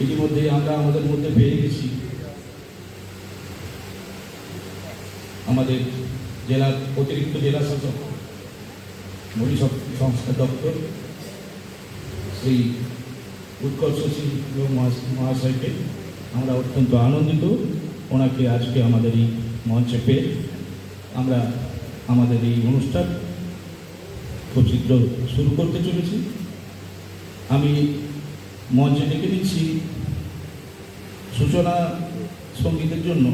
ইতিমধ্যে আমরা আমাদের মধ্যে পেয়ে গেছি আমাদের জেলার অতিরিক্ত জেলা শাসক মণি সংস্কার দপ্তর শ্রী উৎকর্ষ সিং মহাশয়কে আমরা অত্যন্ত আনন্দিত। ওনাকে আজকে আমাদের এই মঞ্চে পেয়ে আমরা আমাদের এই অনুষ্ঠান খুব শীঘ্র শুরু করতে চলেছি। আমি মঞ্চে ডেকে নিচ্ছি সূচনা সঙ্গীতের জন্য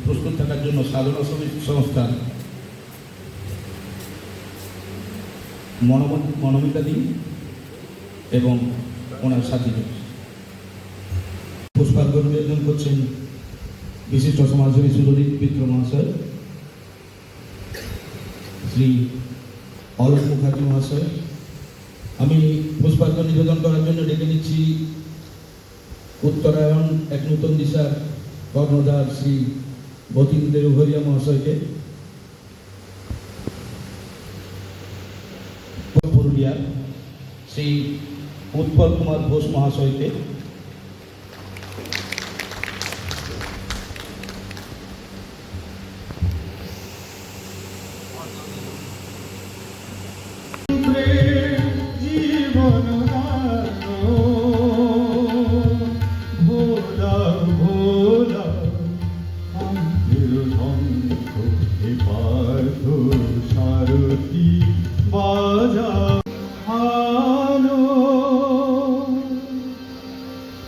প্রস্তুত থাকার জন্য সাধনা সংস্থা মনোমিতা দিন এবং ওনার সাথীদের। পুষ্পার্ঘ নিবেদন করছেন বিশিষ্ট সমাজসেবী সুরজিৎ মিত্র মহাশয়, শ্রী অলোক মুখার্জি মহাশয়। আমি পুষ্পার্ঘ নিবেদন করার জন্য ডেকে নিচ্ছি উত্তরায়ণ এক নূতন দিশার কর্ণধার শ্রী বতীন্দ্র ভরিয়া মহাশয়কে, পুরুলিয়ার শ্রী উৎপল কুমার ঘোষ মহাশয়কে,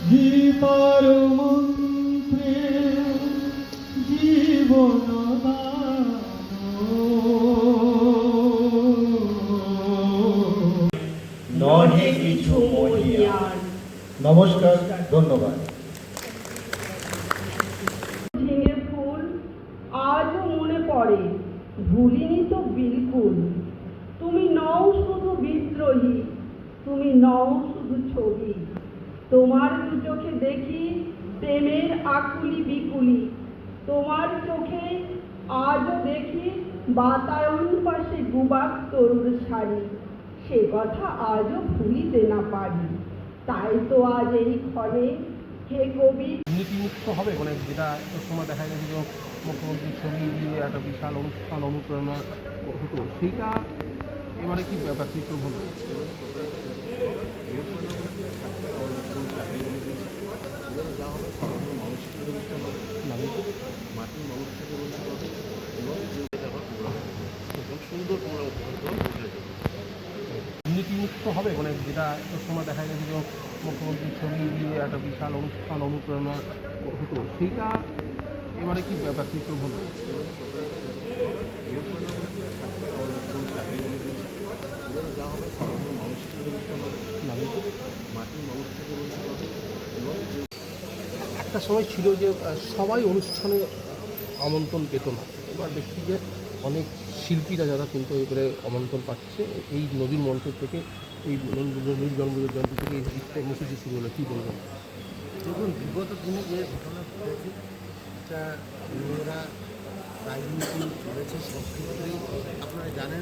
গীতার মন্ত্রে জীবন নহে কিছু মহিয়ান। নমস্কার, ধন্যবাদ। ঝিঙে ফুল আজও মনে পড়ে, ভুলিনি তো বিলকুল। তুমি নও শুধু বিদ্রোহী, তুমি নও শুধু ছবি। তোমার দু চোখে দেখি প্রেমের আকুলি বিকুলি। তোমার চোখে আজও দেখি বাতায়ন পাশে গুবাক তরুর শাড়ি। সে কথা আজও ভুলিতে না পারি। তাই তো আজ এই ক্ষণে হে কবি। নীতিমুক্ত হবে, মানে যেটা একটা সময় দেখা গেছে যে মুখ্যমন্ত্রীর ছবি দিয়ে একটা বিশাল অনুষ্ঠান অনুপ্রেরণা হতো, সেইটা এবারে কি ব্যাপার চিত্র হলো? নীতিমুক্ত হবে, মানে যেটা একটা সময় দেখা গেছে যে মুখ্যমন্ত্রীর ছবি দিয়ে একটা বিশাল অনুষ্ঠান অনুপ্রেরণা হতো, সেইটা এবারে কি ব্যাপার চিত্র হলো? একটা সময় ছিল যে সবাই অনুষ্ঠানে আমন্ত্রণ পেত না। এবার দেখছি যে অনেক শিল্পীরা যারা কিন্তু এবারে আমন্ত্রণ পাচ্ছে এই নদীর মঞ্চ থেকে, এই নদীর জন্মদিনের জয়ন্তী থেকে এই কর্মসূচি শুরু হলো। কী বলবেন? দেখুন, বিগত দিনে যে ঘটনা ঘটেছে, এটা মেয়েরা রাজনীতি চলেছে সব ক্ষেত্রেই। আপনারা জানেন